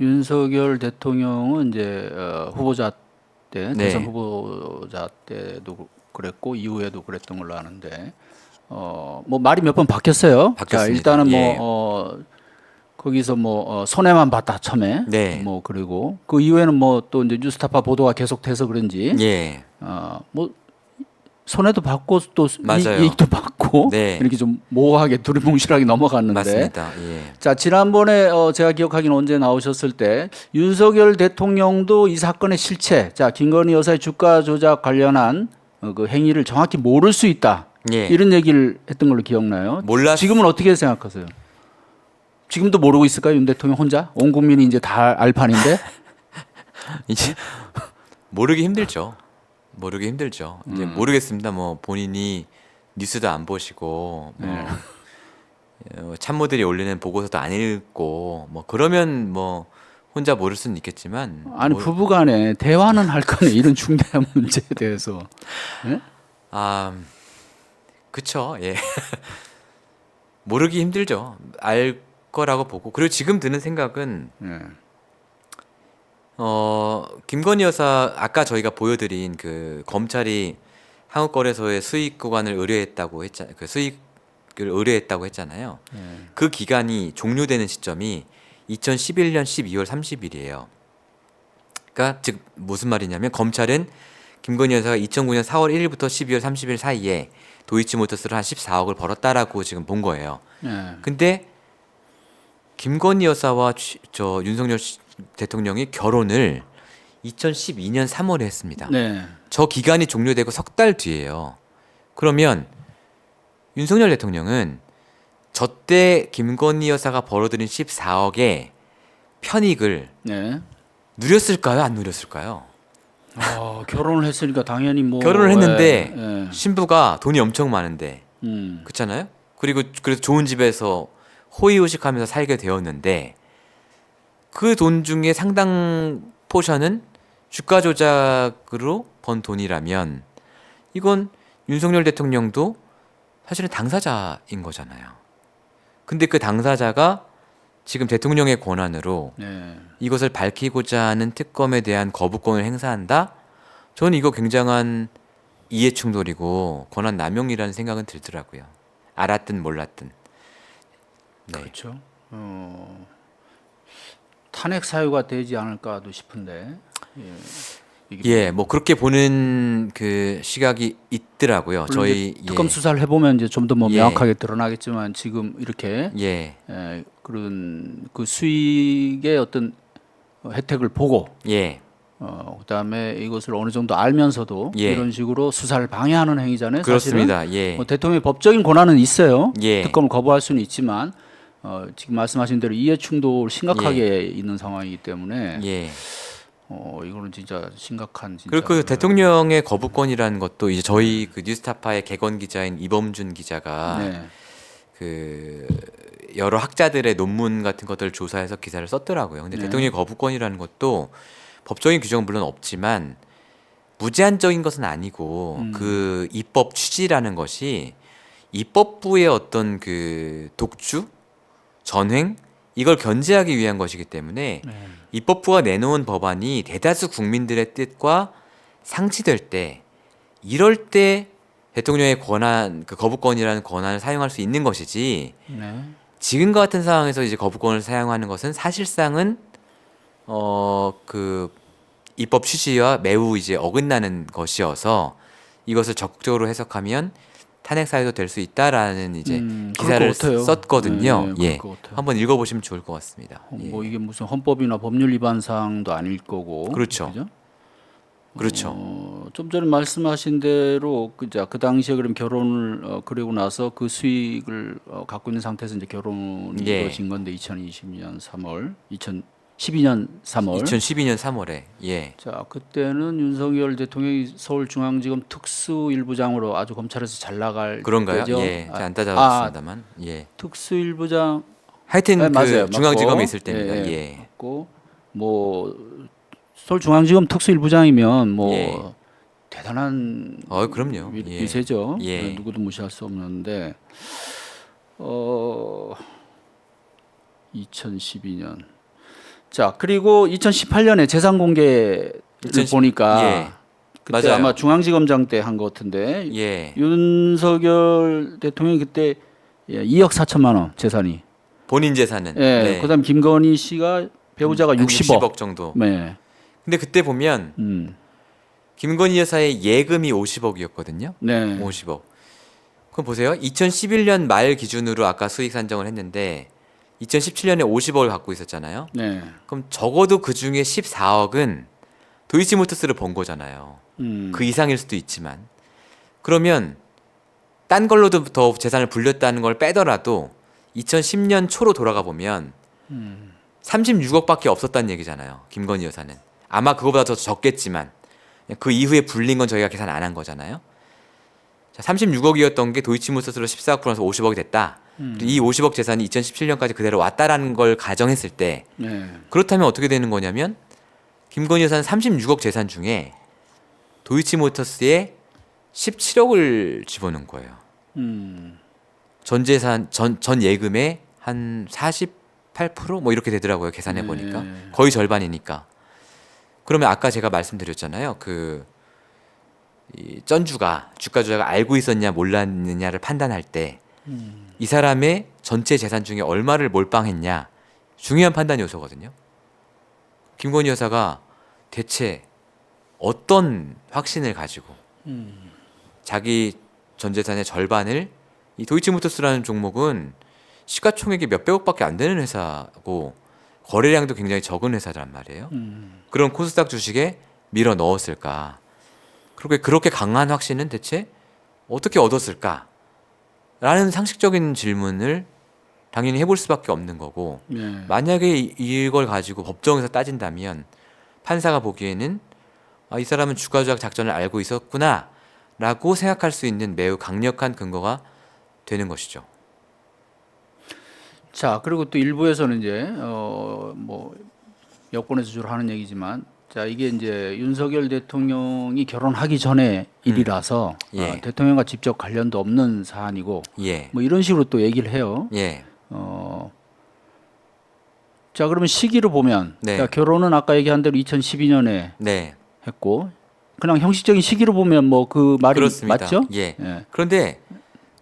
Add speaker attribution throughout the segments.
Speaker 1: 윤석열 대통령은 이제 후보자 때
Speaker 2: 네.
Speaker 1: 대선 후보자 때도 그랬고 이후에도 그랬던 걸로 아는데 뭐 말이 몇 번 바뀌었어요. 자,
Speaker 2: 바뀌었습니다.
Speaker 1: 일단은
Speaker 2: 예.
Speaker 1: 거기서 손해만 봤다 처음에
Speaker 2: 네.
Speaker 1: 그리고 그 이후에는 또 이제 뉴스타파 보도가 계속돼서 그런지
Speaker 2: 예.
Speaker 1: 뭐 손해도 받고 또
Speaker 2: 맞아요.
Speaker 1: 이익도 받고
Speaker 2: 네.
Speaker 1: 이렇게 좀 모호하게 두리뭉실하게 넘어갔는데
Speaker 2: 맞습니다. 예.
Speaker 1: 자, 지난번에 제가 기억하기는 언제 나오셨을 때 윤석열 대통령도 이 사건의 실체, 자, 김건희 여사의 주가 조작 관련한 그 행위를 정확히 모를 수 있다.
Speaker 2: 예.
Speaker 1: 이런 얘기를 했던 걸로 기억나요. 지금은 어떻게 생각하세요? 지금도 모르고 있을까요, 윤 대통령 혼자? 온 국민이 이제 다 알판인데?
Speaker 2: 이제 모르기 힘들죠. 모르기 힘들죠. 이제 모르겠습니다. 뭐 본인이 뉴스도 안 보시고 참모들이 올리는 보고서도 안 읽고 뭐 그러면 뭐 혼자 모를 수는 있겠지만
Speaker 1: 아니, 부부간에 대화는 할 거네, 이런 중대한 문제에 대해서. 네?
Speaker 2: 그쵸. 예. 모르기 힘들죠. 알 거라고 보고. 그리고 지금 드는 생각은
Speaker 1: 네.
Speaker 2: 김건희 여사 아까 저희가 보여드린 그 검찰이 한국거래소의 수익 구간을 의뢰했다고 했잖아요. 그 수익을 의뢰했다고 했잖아요. 그 기간이 종료되는 시점이 2011년 12월 30일이에요. 그러니까 즉 무슨 말이냐면 검찰은 김건희 여사가 2009년 4월 1일부터 12월 30일 사이에 도이치모터스를 한 14억을 벌었다라고 지금 본 거예요.
Speaker 1: 네.
Speaker 2: 근데 김건희 여사와 윤석열 대통령이 결혼을 2012년 3월에 했습니다.
Speaker 1: 네.
Speaker 2: 저 기간이 종료되고 석 달 뒤에요. 그러면 윤석열 대통령은 저 때 김건희 여사가 벌어들인 14억의 편익을
Speaker 1: 네.
Speaker 2: 누렸을까요? 안 누렸을까요?
Speaker 1: 결혼을 했으니까 당연히
Speaker 2: 결혼을 했는데
Speaker 1: 예.
Speaker 2: 신부가 돈이 엄청 많은데 그렇잖아요. 그리고 그래서 좋은 집에서 호의호식하면서 살게 되었는데 그 돈 중에 상당 포션은 주가 조작으로 번 돈이라면 이건 윤석열 대통령도 사실은 당사자인 거잖아요. 근데 그 당사자가 지금 대통령의 권한으로
Speaker 1: 네.
Speaker 2: 이것을 밝히고자 하는 특검에 대한 거부권을 행사한다? 저는 이거 굉장한 이해충돌이고 권한 남용이라는 생각은 들더라고요. 알았든 몰랐든. 네.
Speaker 1: 그렇죠. 탄핵 사유가 되지 않을까도 싶은데.
Speaker 2: 예, 뭐 그렇게 보는 그 시각이 있더라고요. 저희
Speaker 1: 특검 수사를 해보면 이제 좀 더
Speaker 2: 예.
Speaker 1: 명확하게 드러나겠지만 지금 이렇게
Speaker 2: 예,
Speaker 1: 그런 그 수익의 어떤 혜택을 보고
Speaker 2: 예,
Speaker 1: 그다음에 이것을 어느 정도 알면서도
Speaker 2: 예.
Speaker 1: 이런 식으로 수사를 방해하는 행위잖아요.
Speaker 2: 그렇습니다.
Speaker 1: 사실은
Speaker 2: 예,
Speaker 1: 대통령의 법적인 권한은 있어요.
Speaker 2: 예.
Speaker 1: 특검을 거부할 수는 있지만 지금 말씀하신 대로 이해 충돌 심각하게 있는 상황이기 때문에
Speaker 2: 예.
Speaker 1: 이거는 진짜 심각한 진짜.
Speaker 2: 그리고 그 대통령의 거부권이라는 것도 이제 저희 그 뉴스타파의 객원 기자인 이범준 기자가
Speaker 1: 네.
Speaker 2: 그 여러 학자들의 논문 같은 것들을 조사해서 기사를 썼더라고요. 근데 대통령의 거부권이라는 것도 법적인 규정은 물론 없지만 무제한적인 것은 아니고 그 입법 취지라는 것이 입법부의 어떤 그 독주, 전횡 이걸 견제하기 위한 것이기 때문에 입법부가 내놓은 법안이 대다수 국민들의 뜻과 상치될 때 이럴 때 대통령의 권한, 그 거부권이라는 권한을 사용할 수 있는 것이지
Speaker 1: 네.
Speaker 2: 지금과 같은 상황에서 이제 거부권을 사용하는 것은 사실상은 그 입법 취지와 매우 이제 어긋나는 것이어서 이것을 적극적으로 해석하면 탄핵 사유도 될 수 있다라는 이제 기사를
Speaker 1: 그럴 것 같아요.
Speaker 2: 썼거든요.
Speaker 1: 네,
Speaker 2: 예,
Speaker 1: 그럴 것 같아요.
Speaker 2: 한번 읽어보시면 좋을 것 같습니다. 예.
Speaker 1: 이게 무슨 헌법이나 법률 위반상도 아닐 거고.
Speaker 2: 그렇죠.
Speaker 1: 그죠?
Speaker 2: 그렇죠.
Speaker 1: 좀 전에 말씀하신 대로 그 당시에 그럼 결혼을 그리고 나서 그 수익을 갖고 있는 상태에서 이제 결혼이
Speaker 2: 예.
Speaker 1: 이루어진 건데 2020년 3월, 2012년 3월.
Speaker 2: 2012년 3월에 예,
Speaker 1: 자, 그때는 윤석열 대통령이 서울중앙지검 특수일부장으로 아주 검찰에서 잘 나갈
Speaker 2: 그런가요?
Speaker 1: 때죠.
Speaker 2: 예, 제가 안 따져봤습니다만 예.
Speaker 1: 특수일부장
Speaker 2: 하여튼
Speaker 1: 네,
Speaker 2: 그
Speaker 1: 맞아요.
Speaker 2: 중앙지검에
Speaker 1: 맞고.
Speaker 2: 있을 때입니다. 예.
Speaker 1: 맞고 서울중앙지검 특수일부장이면
Speaker 2: 예.
Speaker 1: 대단한
Speaker 2: 그럼요. 예.
Speaker 1: 위세죠.
Speaker 2: 예.
Speaker 1: 누구도 무시할 수 없는데 2012년 자, 그리고 2018년에 재산 공개를
Speaker 2: 2010
Speaker 1: 보니까
Speaker 2: 예.
Speaker 1: 그때
Speaker 2: 맞아요.
Speaker 1: 아마 중앙지검장 때 한 것 같은데
Speaker 2: 예.
Speaker 1: 윤석열 대통령이 그때 2억 4천만 원 재산이.
Speaker 2: 본인 재산은.
Speaker 1: 예.
Speaker 2: 네.
Speaker 1: 그다음 김건희 씨가 배우자가
Speaker 2: 한
Speaker 1: 60억.
Speaker 2: 정도.
Speaker 1: 네.
Speaker 2: 근데 그때 보면 김건희 여사의 예금이 50억이었거든요.
Speaker 1: 네.
Speaker 2: 50억. 그럼 보세요. 2011년 말 기준으로 아까 수익 산정을 했는데 2017년에 50억을 갖고 있었잖아요.
Speaker 1: 네.
Speaker 2: 그럼 적어도 그 중에 14억은 도이치모터스를 번 거잖아요. 그 이상일 수도 있지만. 그러면 딴 걸로도 더 재산을 불렸다는 걸 빼더라도 2010년 초로 돌아가 보면 36억밖에 없었다는 얘기잖아요. 김건희 여사는. 아마 그거보다 더 적겠지만 그 이후에 불린 건 저희가 계산 안 한 거잖아요. 자, 36억이었던 게 도이치모터스로 14억 불어서 50억이 됐다. 이 50억 재산이 2017년까지 그대로 왔다라는 걸 가정했을 때
Speaker 1: 네.
Speaker 2: 그렇다면 어떻게 되는 거냐면 김건희 여사는 36억 재산 중에 도이치모터스에 17억을 집어넣은 거예요. 전 재산 전 예금의 한 48%뭐 이렇게 되더라고요. 계산해 보니까
Speaker 1: 네.
Speaker 2: 거의 절반이니까. 그러면 아까 제가 말씀드렸잖아요. 이 전주가 주가 조작을 알고 있었냐 몰랐느냐를 판단할 때 이 사람의 전체 재산 중에 얼마를 몰빵했냐 중요한 판단 요소거든요. 김건희 여사가 대체 어떤 확신을 가지고 자기 전 재산의 절반을 이 도이치모터스라는 종목은 시가총액이 몇백억밖에 안 되는 회사고 거래량도 굉장히 적은 회사란 말이에요. 그런 코스닥 주식에 밀어 넣었을까? 그렇게 강한 확신은 대체 어떻게 얻었을까? 라는 상식적인 질문을 당연히 해볼 수밖에 없는 거고
Speaker 1: 네.
Speaker 2: 만약에 이걸 가지고 법정에서 따진다면 판사가 보기에는 이 사람은 주가 조작 작전을 알고 있었구나 라고 생각할 수 있는 매우 강력한 근거가 되는 것이죠.
Speaker 1: 자, 그리고 또 일부에서는 이제 뭐 여권에서 주로 하는 얘기지만 자, 이게 이제 윤석열 대통령이 결혼하기 전에 일이라서
Speaker 2: 예.
Speaker 1: 대통령과 직접 관련도 없는 사안이고
Speaker 2: 예.
Speaker 1: 뭐 이런 식으로 또 얘기를 해요.
Speaker 2: 예.
Speaker 1: 자, 그러면 시기로 보면
Speaker 2: 네.
Speaker 1: 자, 결혼은 아까 얘기한 대로 2012년에
Speaker 2: 네.
Speaker 1: 했고 그냥 형식적인 시기로 보면 뭐 그 말이
Speaker 2: 그렇습니다.
Speaker 1: 맞죠?
Speaker 2: 예.
Speaker 1: 예.
Speaker 2: 그런데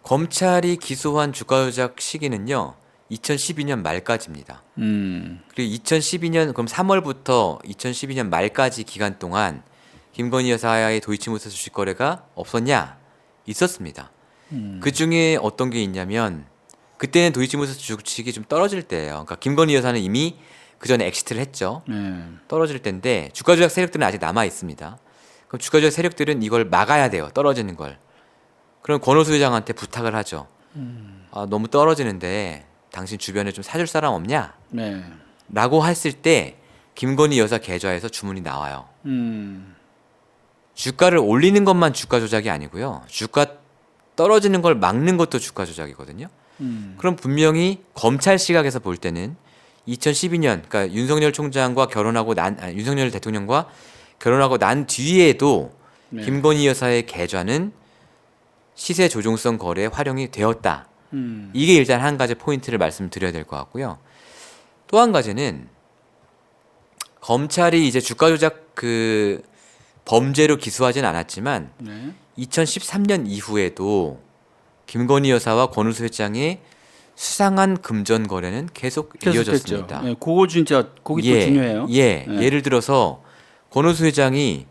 Speaker 2: 검찰이 기소한 주가 조작 시기는요. 2012년 말까지입니다. 그리고 2012년 그럼 3월부터 2012년 말까지 기간 동안 김건희 여사의 도이치모터스 주식 거래가 없었냐? 있었습니다. 그 중에 어떤 게 있냐면 그때는 도이치모터스 주식이 좀 떨어질 때예요. 그러니까 김건희 여사는 이미 그 전에 엑시트를 했죠. 떨어질 때인데 주가 조작 세력들은 아직 남아 있습니다. 그럼 주가 조작 세력들은 이걸 막아야 돼요. 떨어지는 걸. 그럼 권오수 회장한테 부탁을 하죠. 너무 떨어지는데 당신 주변에 좀 사줄 사람 없냐?
Speaker 1: 네.
Speaker 2: 라고 했을 때 김건희 여사 계좌에서 주문이 나와요. 주가를 올리는 것만 주가 조작이 아니고요. 주가 떨어지는 걸 막는 것도 주가 조작이거든요. 그럼 분명히 검찰 시각에서 볼 때는 2012년, 그러니까 윤석열 총장과 윤석열 대통령과 결혼하고 난 뒤에도
Speaker 1: 네.
Speaker 2: 김건희 여사의 계좌는 시세 조종성 거래에 활용이 되었다. 이게 일단 한 가지 포인트를 말씀드려야 될 것 같고요. 또 한 가지는 검찰이 이제 주가 조작 그 범죄로 기소하진 않았지만
Speaker 1: 네.
Speaker 2: 2013년 이후에도 김건희 여사와 권우수 회장의 수상한 금전 거래는 계속 이어졌습니다.
Speaker 1: 네, 그거 진짜 그게 또 중요해요.
Speaker 2: 예.
Speaker 1: 네.
Speaker 2: 예를 들어서 권우수 회장이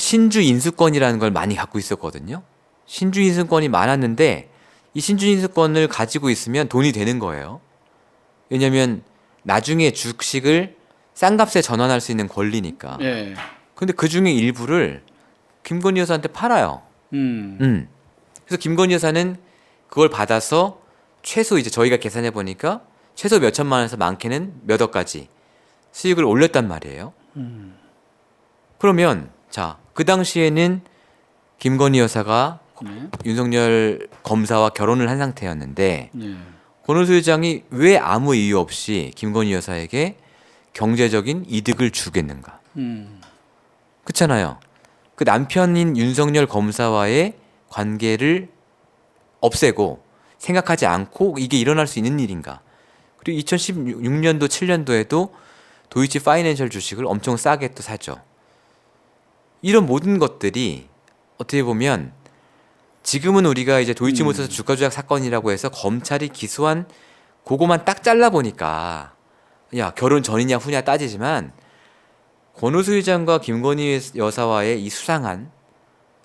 Speaker 2: 신주 인수권이라는 걸 많이 갖고 있었거든요. 신주 인수권이 많았는데 이 신주 인수권을 가지고 있으면 돈이 되는 거예요. 왜냐하면 나중에 주식을 싼 값에 전환할 수 있는 권리니까.
Speaker 1: 네.
Speaker 2: 근데 그 중에 일부를 김건희 여사한테 팔아요. 그래서 김건희 여사는 그걸 받아서 최소 이제 저희가 계산해 보니까 최소 몇 천만 원에서 많게는 몇 억까지 수익을 올렸단 말이에요. 그러면 자, 그 당시에는 김건희 여사가
Speaker 1: 네.
Speaker 2: 윤석열 검사와 결혼을 한 상태였는데
Speaker 1: 네.
Speaker 2: 권오수 회장이 왜 아무 이유 없이 김건희 여사에게 경제적인 이득을 주겠는가? 그렇잖아요. 그 남편인 윤석열 검사와의 관계를 없애고 생각하지 않고 이게 일어날 수 있는 일인가? 그리고 2016년도 7년도에도 도이치 파이낸셜 주식을 엄청 싸게 또 사죠. 이런 모든 것들이 어떻게 보면 지금은 우리가 이제 도이치모터스 주가 조작 사건이라고 해서 검찰이 기소한 그거만 딱 잘라 보니까 야 결혼 전이냐 후냐 따지지만 권오수 회장과 김건희 여사와의 이 수상한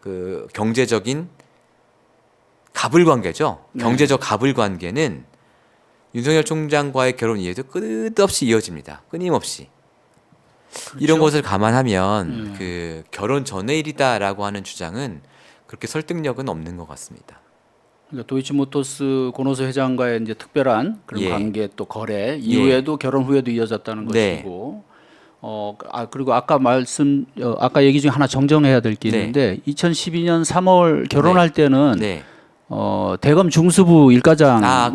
Speaker 2: 그 경제적인 갑을 관계죠.
Speaker 1: 네.
Speaker 2: 경제적 갑을 관계는 윤석열 총장과의 결혼 이후에도 끝없이 이어집니다. 끊임없이. 이런 것을 감안하면 그 결혼 전의 일이다라고 하는 주장은 그렇게 설득력은 없는 것 같습니다.
Speaker 1: 그러니까 도이치모터스 권오수 회장과의 이제 특별한 그런
Speaker 2: 예.
Speaker 1: 관계 또 거래 이후에도 결혼 후에도 이어졌다는
Speaker 2: 네.
Speaker 1: 것이고 그리고 아까 아까 얘기 중에 하나 정정해야 될 게
Speaker 2: 네.
Speaker 1: 있는데 2012년 3월 결혼할 때는
Speaker 2: 네.
Speaker 1: 대검 중수부 일과장입니다.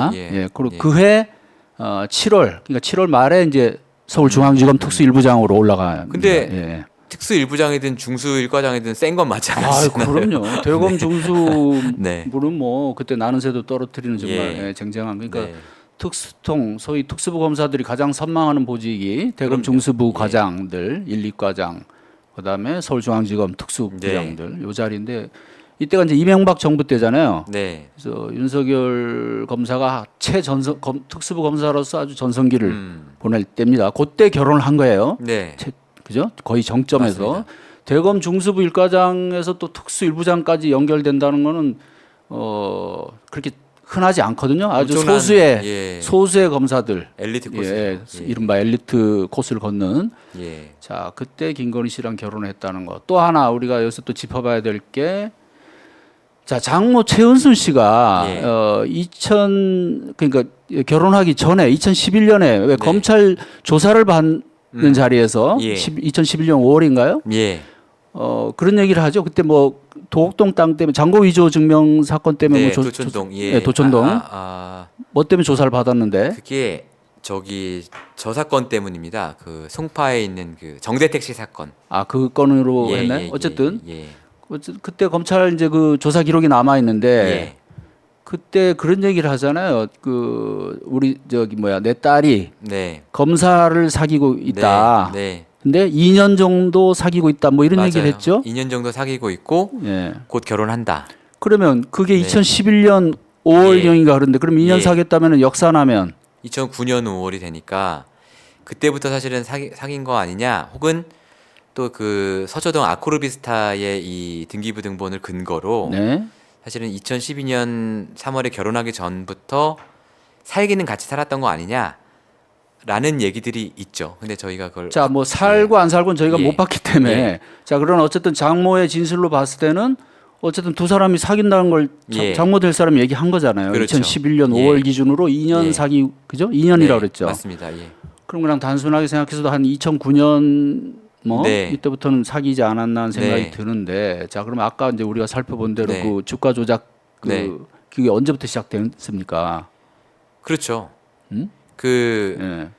Speaker 2: 그렇죠. 예.
Speaker 1: 예. 그리고
Speaker 2: 예.
Speaker 1: 그해 7월 그러니까 7월 말에 이제 서울중앙지검 특수일부장으로 올라가.
Speaker 2: 근데
Speaker 1: 예.
Speaker 2: 특수 일부장이든 중수 일과장이든 센 건
Speaker 1: 아,
Speaker 2: 마찬가지잖아요.
Speaker 1: 그럼요. 대검 중수부는
Speaker 2: 네.
Speaker 1: 뭐 그때 나는 새도 떨어뜨리는 정말
Speaker 2: 예.
Speaker 1: 쟁쟁한 그러니까
Speaker 2: 네.
Speaker 1: 특수통 소위 특수부 검사들이 가장 선망하는 보직이 대검
Speaker 2: 그럼요.
Speaker 1: 중수부
Speaker 2: 예.
Speaker 1: 과장들 1, 2과장 그다음에 서울중앙지검 특수부장들 요 자리인데 이때가 이제 이명박 정부 때잖아요.
Speaker 2: 네.
Speaker 1: 그래서 윤석열 검사가 특수부 검사로서 아주 전성기를 보낼 때입니다. 그때 결혼을 한 거예요.
Speaker 2: 네.
Speaker 1: 그죠? 거의 정점에서
Speaker 2: 맞습니다.
Speaker 1: 대검 중수부 일과장에서 또 특수 일부장까지 연결된다는 거는 그렇게 흔하지 않거든요. 아주
Speaker 2: 엄청난,
Speaker 1: 소수의
Speaker 2: 예.
Speaker 1: 검사들,
Speaker 2: 엘리트 코스.
Speaker 1: 예, 이른바 엘리트 코스를 걷는.
Speaker 2: 예.
Speaker 1: 자, 그때 김건희 씨랑 결혼을 했다는 거. 또 하나 우리가 여기서 또 짚어봐야 될 게, 자, 장모 최은순 씨가
Speaker 2: 예.
Speaker 1: 그러니까 결혼하기 전에 2011년에 왜
Speaker 2: 네.
Speaker 1: 검찰 조사를 받는 자리에서
Speaker 2: 예.
Speaker 1: 2011년 5월인가요?
Speaker 2: 예.
Speaker 1: 그런 얘기를 하죠. 그때 뭐 도곡동 땅 때문에 잔고 위조 증명 사건 때문에
Speaker 2: 네, 도촌동. 예.
Speaker 1: 예, 도촌동
Speaker 2: 아,
Speaker 1: 뭐 때문에 조사를 받았는데
Speaker 2: 그게 저 사건 때문입니다. 그 송파에 있는 그 정대택 씨 사건.
Speaker 1: 그 건으로
Speaker 2: 예,
Speaker 1: 했나요?
Speaker 2: 예,
Speaker 1: 어쨌든
Speaker 2: 예.
Speaker 1: 그때 검찰 이제 그 조사 기록이 남아 있는데
Speaker 2: 예.
Speaker 1: 그때 그런 얘기를 하잖아요. 우리 내 딸이
Speaker 2: 네.
Speaker 1: 검사를 사귀고 있다.
Speaker 2: 네.
Speaker 1: 근데 2년 정도 사귀고 있다. 뭐 이런
Speaker 2: 맞아요.
Speaker 1: 얘기를 했죠.
Speaker 2: 2년 정도 사귀고 있고
Speaker 1: 예.
Speaker 2: 곧 결혼한다.
Speaker 1: 그러면 그게
Speaker 2: 네.
Speaker 1: 2011년 5월경인가 그런데 그럼 2년
Speaker 2: 예.
Speaker 1: 사귀었다면 역사나면
Speaker 2: 2009년 5월이 되니까 그때부터 사실은 사귄 거 아니냐? 혹은 또 그 서초동 아크로비스타의 이 등기부등본을 근거로
Speaker 1: 네.
Speaker 2: 사실은 2012년 3월에 결혼하기 전부터 살기는 같이 살았던 거 아니냐? 라는 얘기들이 있죠. 근데 저희가 그걸
Speaker 1: 자, 뭐 살고 안 살고는 저희가
Speaker 2: 예.
Speaker 1: 못 봤기 때문에
Speaker 2: 예.
Speaker 1: 자, 그러나 어쨌든 장모의 진술로 봤을 때는 어쨌든 두 사람이 사귄다는 걸
Speaker 2: 예.
Speaker 1: 장모 될 사람이 얘기한 거잖아요.
Speaker 2: 그렇죠.
Speaker 1: 2011년
Speaker 2: 예.
Speaker 1: 5월 기준으로 2년
Speaker 2: 예.
Speaker 1: 그죠? 2년이라고
Speaker 2: 네,
Speaker 1: 그랬죠.
Speaker 2: 맞습니다. 예.
Speaker 1: 그럼 그냥 단순하게 생각해서도 한 2009년 뭐
Speaker 2: 네.
Speaker 1: 이때부터는 사귀지 않았나 하는 생각이
Speaker 2: 네.
Speaker 1: 드는데 자, 그러면 아까 이제 우리가 살펴본 대로
Speaker 2: 네.
Speaker 1: 그 주가 조작
Speaker 2: 네.
Speaker 1: 그게 언제부터 시작됐습니까?
Speaker 2: 그렇죠.
Speaker 1: 음?
Speaker 2: 그
Speaker 1: 예.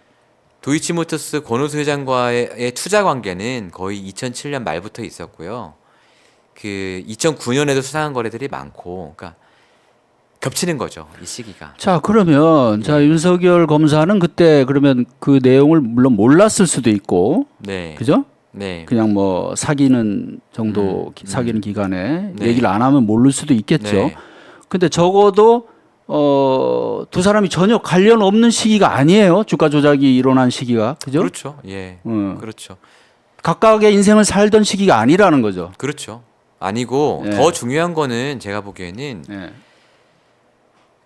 Speaker 2: 도이치모터스 권오수 회장과의 투자 관계는 거의 2007년 말부터 있었고요. 그 2009년에도 수상한 거래들이 많고, 그러니까 겹치는 거죠, 이 시기가.
Speaker 1: 자, 그러면 자, 윤석열 검사는 그때 그러면 그 내용을 물론 몰랐을 수도 있고
Speaker 2: 네,
Speaker 1: 그죠?
Speaker 2: 네,
Speaker 1: 그냥 뭐 사귀는 정도 사귀는 기간에
Speaker 2: 네.
Speaker 1: 얘기를 안 하면 모를 수도 있겠죠.
Speaker 2: 네.
Speaker 1: 근데 적어도 두 사람이 전혀 관련 없는 시기가 아니에요. 주가 조작이 일어난 시기가. 그죠?
Speaker 2: 그렇죠, 예, 그렇죠,
Speaker 1: 각각의 인생을 살던 시기가 아니라는 거죠.
Speaker 2: 그렇죠. 아니고
Speaker 1: 예.
Speaker 2: 더 중요한 거는 제가 보기에는
Speaker 1: 예.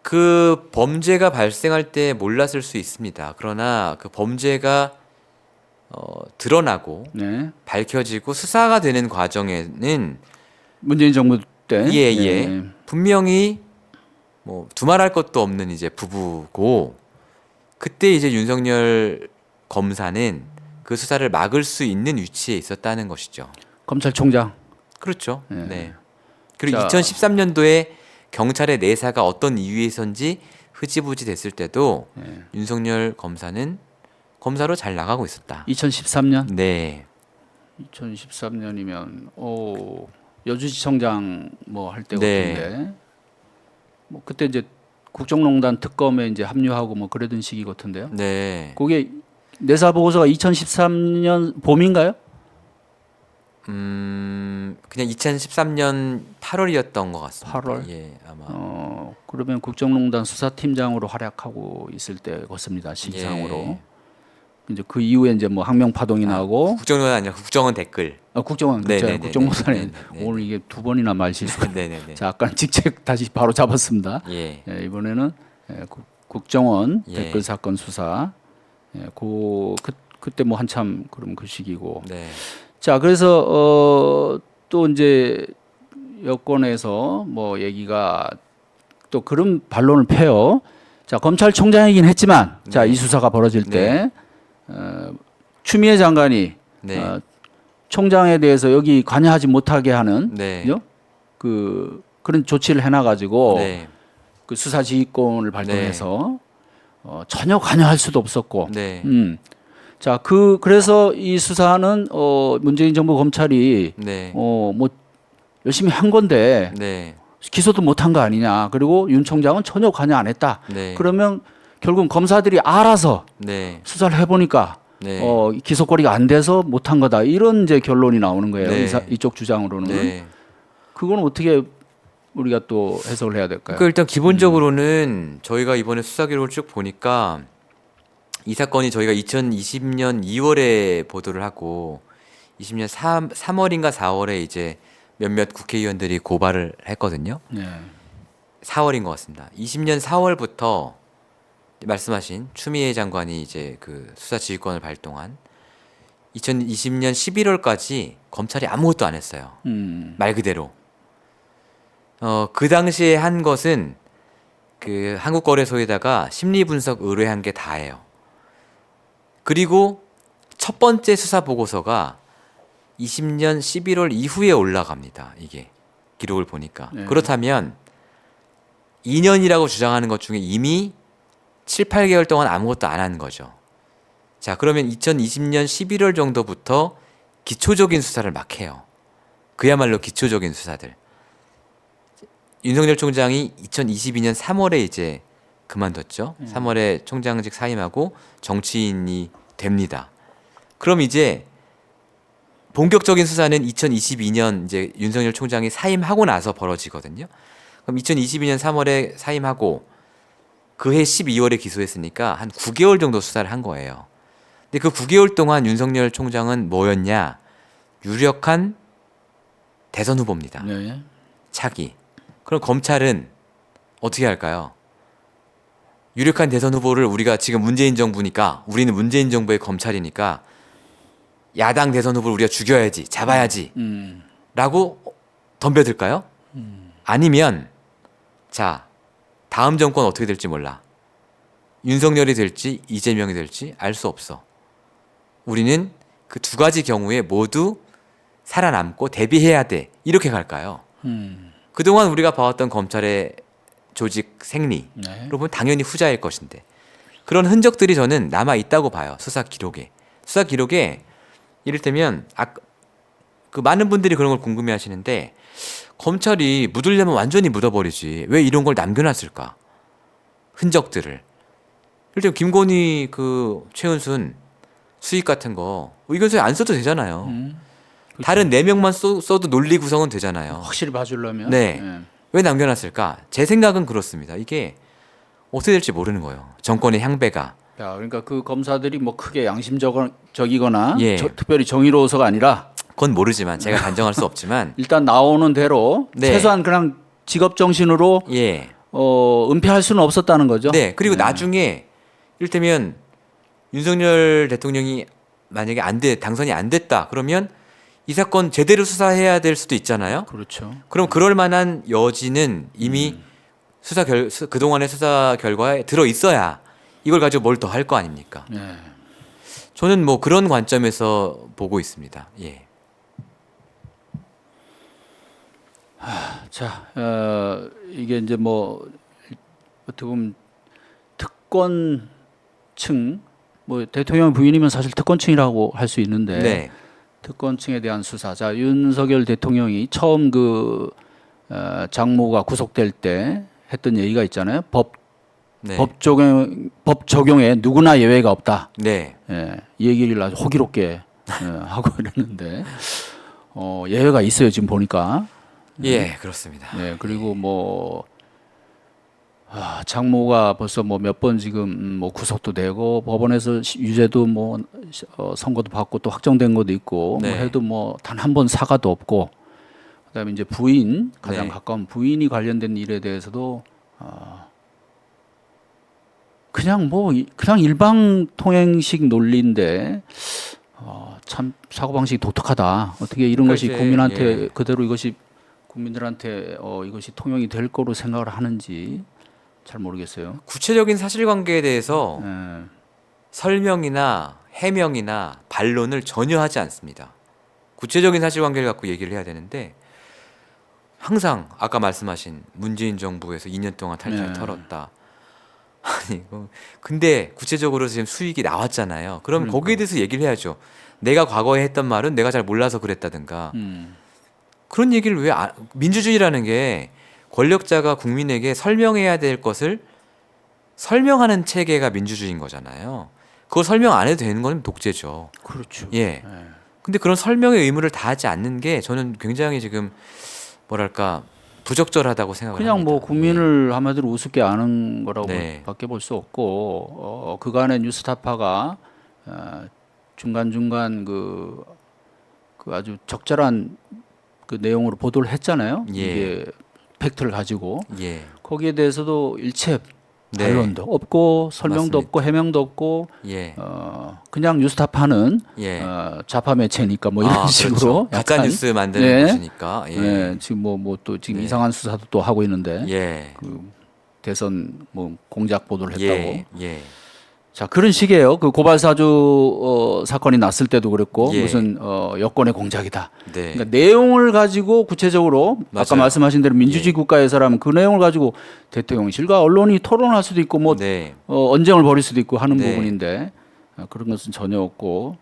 Speaker 2: 그 범죄가 발생할 때 몰랐을 수 있습니다. 그러나 그 범죄가 드러나고
Speaker 1: 네.
Speaker 2: 밝혀지고 수사가 되는 과정에는
Speaker 1: 문재인 정부 때.
Speaker 2: 예. 분명히 뭐 두말할 것도 없는 이제 부부고 그때 이제 윤석열 검사는 그 수사를 막을 수 있는 위치에 있었다는 것이죠.
Speaker 1: 검찰총장.
Speaker 2: 그렇죠.
Speaker 1: 예.
Speaker 2: 네. 그리고
Speaker 1: 자.
Speaker 2: 2013년도에 경찰의 내사가 어떤 이유에선지 흐지부지 됐을 때도 윤석열 검사는 검사로 잘 나가고 있었다.
Speaker 1: 2013년.
Speaker 2: 네.
Speaker 1: 2013년이면 여주지청장 뭐 할 때
Speaker 2: 네.
Speaker 1: 같은데 뭐 그때 이제 국정농단 특검에 이제 합류하고 뭐 그러던 시기 같은데요.
Speaker 2: 네.
Speaker 1: 그게 내사 보고서가 2013년 봄인가요?
Speaker 2: 그냥 2013년 8월이었던 것 같습니다.
Speaker 1: 8월?
Speaker 2: 예, 아마.
Speaker 1: 그러면 국정농단 수사팀장으로 활약하고 있을 때 같습니다. 시기상으로.
Speaker 2: 예.
Speaker 1: 이제 그 이후에 이제 뭐 항명파동이 나고
Speaker 2: 국정농단 아니라 국정원 댓글.
Speaker 1: 국정원
Speaker 2: 네,
Speaker 1: 그렇죠.
Speaker 2: 네, 네,
Speaker 1: 국정농단에
Speaker 2: 네, 네, 네,
Speaker 1: 오늘 이게 두 번이나 말 실수가.
Speaker 2: 네네네.
Speaker 1: 자, 아까 직책 다시 바로 잡았습니다.
Speaker 2: 예.
Speaker 1: 예, 이번에는 국정원
Speaker 2: 예.
Speaker 1: 댓글 사건 수사. 예, 그때 뭐 한참 그럼 그 시기고.
Speaker 2: 네.
Speaker 1: 자, 그래서 또 이제 여권에서 뭐 얘기가 또 그런 반론을 펴요. 자, 검찰총장이긴 했지만, 자,
Speaker 2: 네.
Speaker 1: 이 수사가 벌어질 때 추미애 장관이
Speaker 2: 네.
Speaker 1: 총장에 대해서 여기 관여하지 못하게 하는
Speaker 2: 네.
Speaker 1: 그죠? 그런 조치를 해놔가지고
Speaker 2: 네.
Speaker 1: 그 수사 지휘권을 발동해서 전혀 관여할 수도 없었고,
Speaker 2: 네.
Speaker 1: 자, 그래서 이 수사는 문재인 정부 검찰이
Speaker 2: 네.
Speaker 1: 뭐 열심히 한 건데
Speaker 2: 네.
Speaker 1: 기소도 못한 거 아니냐. 그리고 윤 총장은 전혀 관여 안 했다.
Speaker 2: 네.
Speaker 1: 그러면 결국 검사들이 알아서
Speaker 2: 네.
Speaker 1: 수사를 해보니까
Speaker 2: 네.
Speaker 1: 기소거리가 안 돼서 못한 거다. 이런 이제 결론이 나오는 거예요.
Speaker 2: 네.
Speaker 1: 이쪽 주장으로는.
Speaker 2: 네.
Speaker 1: 그건 어떻게 우리가 또 해석을 해야 될까요?
Speaker 2: 그러니까 일단 기본적으로는 저희가 이번에 수사 기록을 쭉 보니까 이 사건이 저희가 2020년 2월에 보도를 하고 20년 3월인가 4월에 이제 몇몇 국회의원들이 고발을 했거든요.
Speaker 1: 네.
Speaker 2: 4월인 것 같습니다. 20년 4월부터 말씀하신 추미애 장관이 이제 그 수사 지휘권을 발동한 2020년 11월까지 검찰이 아무것도 안 했어요. 말 그대로. 그 당시에 한 것은 그 한국거래소에다가 심리 분석 의뢰한 게 다예요. 그리고 첫 번째 수사 보고서가 20년 11월 이후에 올라갑니다. 이게 기록을 보니까.
Speaker 1: 네.
Speaker 2: 그렇다면 2년이라고 주장하는 것 중에 이미 7, 8개월 동안 아무것도 안 한 거죠. 자, 그러면 2020년 11월 정도부터 기초적인 수사를 막 해요. 그야말로 기초적인 수사들. 윤석열 총장이 2022년 3월에 이제 그만뒀죠. 3월에 총장직 사임하고 정치인이 됩니다. 그럼 이제 본격적인 수사는 2022년 이제 윤석열 총장이 사임하고 나서 벌어지거든요. 그럼 2022년 3월에 사임하고 그해 12월에 기소했으니까 한 9개월 정도 수사를 한 거예요. 근데 그 9개월 동안 윤석열 총장은 뭐였냐? 유력한 대선 후보입니다.
Speaker 1: 네.
Speaker 2: 차기. 그럼 검찰은 어떻게 할까요? 유력한 대선 후보를 우리가 지금 문재인 정부니까 우리는 문재인 정부의 검찰이니까 야당 대선 후보를 우리가 죽여야지, 잡아야지 라고 덤벼들까요? 아니면 자, 다음 정권 어떻게 될지 몰라. 윤석열이 될지 이재명이 될지 알 수 없어. 우리는 그 두 가지 경우에 모두 살아남고 대비해야 돼. 이렇게 갈까요? 그동안 우리가 봐왔던 검찰의 조직 생리
Speaker 1: 네.
Speaker 2: 여러분 당연히 후자일 것인데 그런 흔적들이 저는 남아 있다고 봐요. 수사 기록에 이를테면 그 많은 분들이 그런 걸 궁금해하시는데 검찰이 묻으려면 완전히 묻어버리지 왜 이런 걸 남겨놨을까? 흔적들을. 일단 김건희 그 최은순 수익 같은 거 의견서에 안 써도 되잖아요.
Speaker 1: 그렇죠.
Speaker 2: 다른 4명만 써도 논리 구성은 되잖아요.
Speaker 1: 확실히 봐주려면.
Speaker 2: 네. 왜 남겨놨을까? 제 생각은 그렇습니다. 이게 어떻게 될지 모르는 거예요. 정권의 향배가.
Speaker 1: 야, 그러니까 그 검사들이 뭐 크게 양심적이거나
Speaker 2: 예.
Speaker 1: 특별히 정의로워서가 아니라
Speaker 2: 그건 모르지만 제가 단정할 수 없지만
Speaker 1: 일단 나오는 대로
Speaker 2: 네.
Speaker 1: 최소한 그냥 직업 정신으로
Speaker 2: 예.
Speaker 1: 은폐할 수는 없었다는 거죠.
Speaker 2: 네. 그리고 나중에 이를테면 윤석열 대통령이 만약에 당선이 안 됐다. 그러면 이 사건 제대로 수사해야 될 수도 있잖아요.
Speaker 1: 그렇죠.
Speaker 2: 그럼 그럴 만한 여지는 이미 그동안의 수사 결과에 들어 있어야 이걸 가지고 뭘 더 할 거 아닙니까?
Speaker 1: 네.
Speaker 2: 저는 뭐 그런 관점에서 보고 있습니다. 예.
Speaker 1: 자, 이게 이제 뭐 어떻게 보면 특권층, 뭐 대통령 부인이면 사실 특권층이라고 할 수 있는데
Speaker 2: 네.
Speaker 1: 특권층에 대한 수사. 자, 윤석열 대통령이 처음 장모가 구속될 때 했던 얘기가 있잖아요.
Speaker 2: 네.
Speaker 1: 법 적용에 누구나 예외가 없다.
Speaker 2: 네.
Speaker 1: 예, 이 얘기를 아주 호기롭게 하고 이랬는데 예외가 있어요 지금 보니까.
Speaker 2: 예, 그렇습니다.
Speaker 1: 네, 그리고 뭐 장모가 벌써 뭐 몇 번 지금 뭐 구속도 되고 법원에서 유죄도 뭐 선고도 받고 또 확정된 것도 있고
Speaker 2: 네.
Speaker 1: 뭐 해도 뭐 단 한 번 사과도 없고 그다음에 이제 부인 가장
Speaker 2: 네.
Speaker 1: 가까운 부인이 관련된 일에 대해서도 그냥 뭐 그냥 일방 통행식 논리인데 참 사고 방식이 독특하다. 어떻게 이런
Speaker 2: 그러니까
Speaker 1: 것이
Speaker 2: 이제,
Speaker 1: 국민한테
Speaker 2: 예.
Speaker 1: 그대로 이것이 국민들한테 이것이 통용이 될 거로 생각을 하는지 잘 모르겠어요.
Speaker 2: 구체적인 사실관계에 대해서
Speaker 1: 예.
Speaker 2: 설명이나 해명이나 반론을 전혀 하지 않습니다. 구체적인 사실관계를 갖고 얘기를 해야 되는데 항상 아까 말씀하신 문재인 정부에서 2년 동안 탈탈
Speaker 1: 네.
Speaker 2: 털었다. 아니, 근데 구체적으로 지금 수익이 나왔잖아요. 그럼
Speaker 1: 그러니까.
Speaker 2: 거기에 대해서 얘기를 해야죠. 내가 과거에 했던 말은 내가 잘 몰라서 그랬다든가. 그런 얘기를 왜 민주주의라는 게 권력자가 국민에게 설명해야 될 것을 설명하는 체계가 민주주의인 거잖아요. 그걸 설명 안 해도 되는 건 독재죠.
Speaker 1: 그렇죠.
Speaker 2: 예. 근데 그런 설명의 의무를 다하지 않는 게 저는 굉장히 지금 뭐랄까 부적절하다고 생각을
Speaker 1: 그냥
Speaker 2: 합니다.
Speaker 1: 뭐 국민을 한마디로 우습게 아는 거라고
Speaker 2: 네.
Speaker 1: 밖에 볼 수 없고 그간의 뉴스타파가 중간중간 그 아주 적절한 그 내용으로 보도를 했잖아요.
Speaker 2: 예.
Speaker 1: 이게 팩트를 가지고
Speaker 2: 예.
Speaker 1: 거기에 대해서도 일체
Speaker 2: 네.
Speaker 1: 반론도 없고 설명도
Speaker 2: 맞습니다.
Speaker 1: 없고 해명도 없고
Speaker 2: 예.
Speaker 1: 그냥 뉴스타파는
Speaker 2: 예.
Speaker 1: 좌파 매체니까 뭐 이런 식으로
Speaker 2: 그렇죠. 가짜
Speaker 1: 약간,
Speaker 2: 뉴스 만드는
Speaker 1: 예.
Speaker 2: 곳이니까. 예.
Speaker 1: 네, 지금 뭐 또 지금
Speaker 2: 네.
Speaker 1: 이상한 수사도 또 하고 있는데
Speaker 2: 예.
Speaker 1: 그 대선 뭐 공작 보도를 했다고.
Speaker 2: 예. 예.
Speaker 1: 자 그런 식이에요. 그 고발사주 사건이 났을 때도 그랬고
Speaker 2: 예.
Speaker 1: 무슨 여권의 공작이다.
Speaker 2: 네.
Speaker 1: 그러니까 내용을 가지고 구체적으로 아까
Speaker 2: 맞아요.
Speaker 1: 말씀하신 대로 민주주의
Speaker 2: 예.
Speaker 1: 국가에서라면 그 내용을 가지고 대통령실과 언론이 토론할 수도 있고 뭐
Speaker 2: 네.
Speaker 1: 언쟁을 벌일 수도 있고 하는
Speaker 2: 네.
Speaker 1: 부분인데 그런 것은 전혀 없고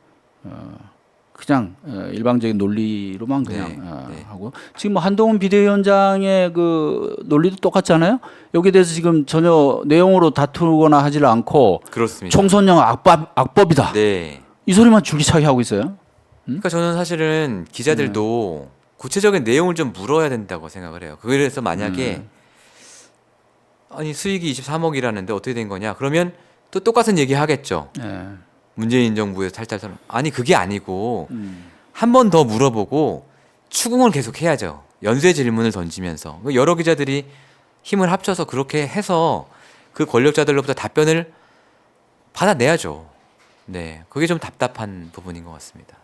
Speaker 1: 그냥 일방적인 논리로만 그냥
Speaker 2: 네. 네.
Speaker 1: 하고 지금 뭐 한동훈 비대위원장의 그 논리도 똑같잖아요. 여기에 대해서 지금 전혀 내용으로 다투거나 하지를 않고
Speaker 2: 그렇습니다.
Speaker 1: 총선령 악법이다.
Speaker 2: 네.
Speaker 1: 이 소리만 줄기차게 하고 있어요.
Speaker 2: 그러니까 저는 사실은 기자들도 구체적인 내용을 좀 물어야 된다고 생각을 해요. 그래서 만약에 아니 수익이 23억이라는데 어떻게 된 거냐? 그러면 또 똑같은 얘기 하겠죠.
Speaker 1: 예.
Speaker 2: 문재인 정부에서 탈탈 아니 그게 아니고 한 번 더 물어보고 추궁을 계속 해야죠. 연쇄 질문을 던지면서 여러 기자들이 힘을 합쳐서 그렇게 해서 그 권력자들로부터 답변을 받아내야죠. 네, 그게 좀 답답한 부분인 것 같습니다.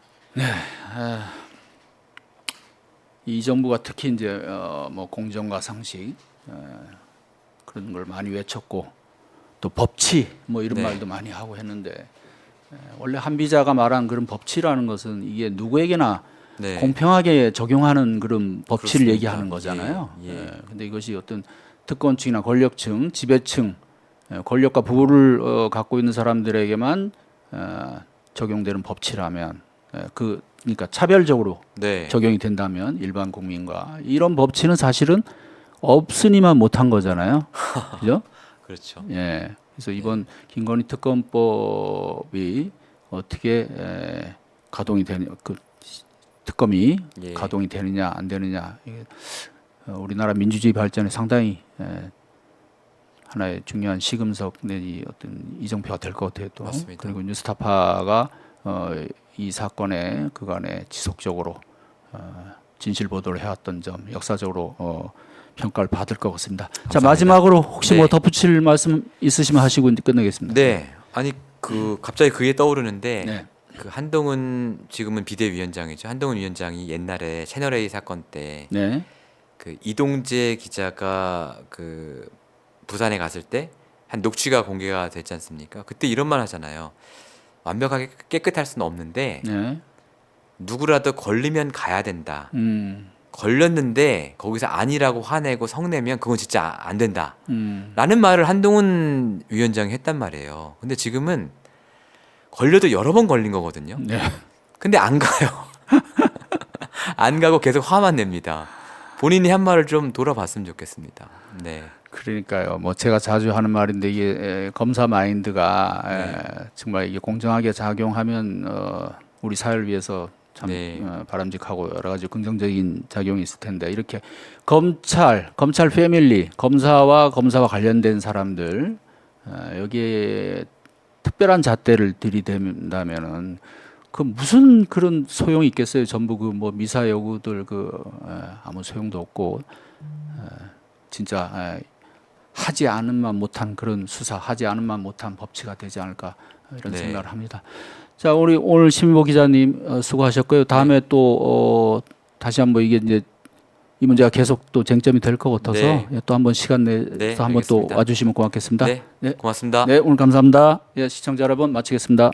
Speaker 1: 이 정부가 특히 이제 뭐 공정과 상식 그런 걸 많이 외쳤고 또 법치 뭐 이런
Speaker 2: 네.
Speaker 1: 말도 많이 하고 했는데 원래 한비자가 말한 그런 법치라는 것은 이게 누구에게나
Speaker 2: 네.
Speaker 1: 공평하게 적용하는 그런 법치를
Speaker 2: 그렇습니다.
Speaker 1: 얘기하는 거잖아요.
Speaker 2: 예.
Speaker 1: 근데 이것이 어떤 특권층이나 권력층, 지배층, 권력과 부를 갖고 있는 사람들에게만 적용되는 법치라면 그러니까 차별적으로
Speaker 2: 네.
Speaker 1: 적용이 된다면 일반 국민과 이런 법치는 사실은 없으니만 못한 거잖아요. 그죠?
Speaker 2: 그렇죠.
Speaker 1: 예. 그래서 이번 김건희 특검법이 어떻게 가동이 되느 그 특검이
Speaker 2: 예.
Speaker 1: 가동이 되느냐 안 되느냐 이게 우리나라 민주주의 발전에 상당히 하나의 중요한 시금석 내지 어떤 이정표가 될 것 같아요. 또
Speaker 2: 맞습니다.
Speaker 1: 그리고 뉴스타파가 이 사건에 그간에 지속적으로 진실 보도를 해왔던 점 역사적으로 평가를 받을 것 같습니다.
Speaker 2: 감사합니다.
Speaker 1: 자 마지막으로 혹시
Speaker 2: 네.
Speaker 1: 뭐 덧붙일 말씀 있으시면 하시고 끝내겠습니다.
Speaker 2: 네. 아니 그 갑자기 그게 떠오르는데
Speaker 1: 네.
Speaker 2: 그 한동훈 지금은 비대위원장이죠. 한동훈 위원장이 옛날에 채널 A 사건 때
Speaker 1: 네.
Speaker 2: 그 이동재 기자가 그 부산에 갔을 때 한 녹취가 공개가 됐지 않습니까? 그때 이런 말 하잖아요. 완벽하게 깨끗할 수는 없는데
Speaker 1: 네.
Speaker 2: 누구라도 걸리면 가야 된다.
Speaker 1: 음.
Speaker 2: 걸렸는데 거기서 아니라고 화내고 성내면 그건 진짜 안 된다.
Speaker 1: 음.
Speaker 2: 라는 말을 한동훈 위원장이 했단 말이에요. 근데 지금은 걸려도 여러 번 걸린 거거든요.
Speaker 1: 네.
Speaker 2: 근데 안 가요. 안 가고 계속 화만 냅니다. 본인이 한 말을 좀 돌아봤으면 좋겠습니다. 네.
Speaker 1: 그러니까요. 뭐 제가 자주 하는 말인데 이게 검사 마인드가 정말 이게 공정하게 작용하면 우리 사회를 위해서 참
Speaker 2: 네.
Speaker 1: 바람직하고 여러 가지 긍정적인 작용이 있을 텐데 이렇게 검찰 패밀리, 검사와 관련된 사람들 여기에 특별한 잣대를 들이댄다면은 그 무슨 그런 소용이 있겠어요? 전부 그 뭐 미사 여구들 아무 소용도 없고 진짜 하지 않은만 못한 그런 수사, 하지 않은만 못한 법치가 되지 않을까 이런
Speaker 2: 네.
Speaker 1: 생각을 합니다. 자, 우리 오늘 심보 기자님 수고하셨고요. 다음에 또 다시 한번 이게 이제 이 문제가 계속 또 쟁점이 될 것 같아서
Speaker 2: 네.
Speaker 1: 또 한번 시간 내서
Speaker 2: 네,
Speaker 1: 한번 또
Speaker 2: 알겠습니다.
Speaker 1: 와주시면 고맙겠습니다.
Speaker 2: 네, 고맙습니다.
Speaker 1: 네, 오늘 감사합니다. 예, 시청자 여러분 마치겠습니다.